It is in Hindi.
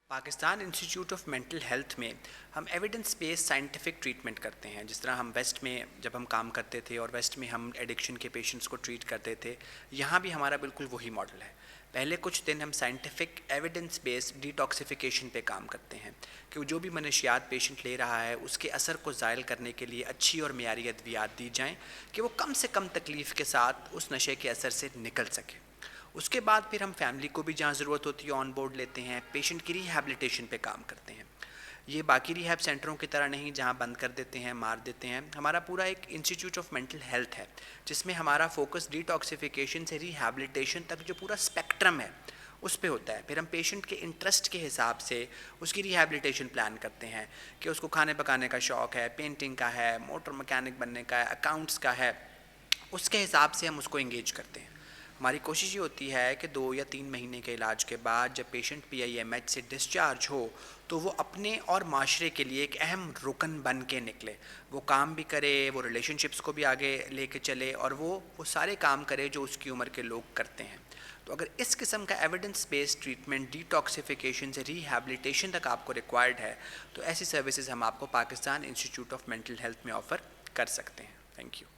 Pakistan institute of mental health में हम एविडेंस बेस्ड साइंटिफिक ट्रीटमेंट करते हैं। जिस तरह हम वेस्ट में जब हम काम करते थे और वेस्ट में हम एडिक्शन के पेशेंट्स को ट्रीट करते थे, यहाँ भी हमारा बिल्कुल वही मॉडल है। पहले कुछ दिन हम साइंटिफिक एविडेंस बेस्ड डिटॉक्सिफिकेशन पे काम करते हैं कि जो भी मनशियात पेशेंट ले रहा है उसके असर को ज़ायल करने के लिए अच्छी और मेयारी अद्वियात दी जाएँ कि वो कम से कम तकलीफ़ के साथ उस नशे के असर से निकल सके। उसके बाद फिर हम फैमिली को भी जहाँ ज़रूरत होती है ऑन बोर्ड लेते हैं, पेशेंट की रिहैबिलिटेशन पे काम करते हैं। ये बाकी रिहैब सेंटरों की तरह नहीं जहाँ बंद कर देते हैं, मार देते हैं। हमारा पूरा एक इंस्टीट्यूट ऑफ मेंटल हेल्थ है जिसमें हमारा फोकस डिटॉक्सिफिकेशन से रिहैबिलिटेशन तक जो पूरा स्पेक्ट्रम है उस पे होता है। फिर हम पेशेंट के इंटरेस्ट के हिसाब से उसकी रिहैबिलिटेशन प्लान करते हैं कि उसको खाने पकाने का शौक़ है, पेंटिंग का है, मोटर मैकेनिक बनने का है, अकाउंट्स का है, उसके हिसाब से हम उसको एंगेज करते हैं। हमारी कोशिश ये होती है कि 2 या 3 महीने के इलाज के बाद जब पेशेंट PIMH से डिस्चार्ज हो तो वो अपने और माशरे के लिए एक अहम रुकन बन के निकले। वो काम भी करे, वो रिलेशनशिप्स को भी आगे लेके चले और वो सारे काम करे जो उसकी उम्र के लोग करते हैं। तो अगर इस किस्म का एविडेंस बेस्ड ट्रीटमेंट डिटॉक्सिफिकेशन से रिहैबिलिटेशन तक आपको रिक्वायर्ड है तो ऐसी सर्विसेज हम आपको Pakistan institute of mental health में ऑफ़र कर सकते हैं। Thank you.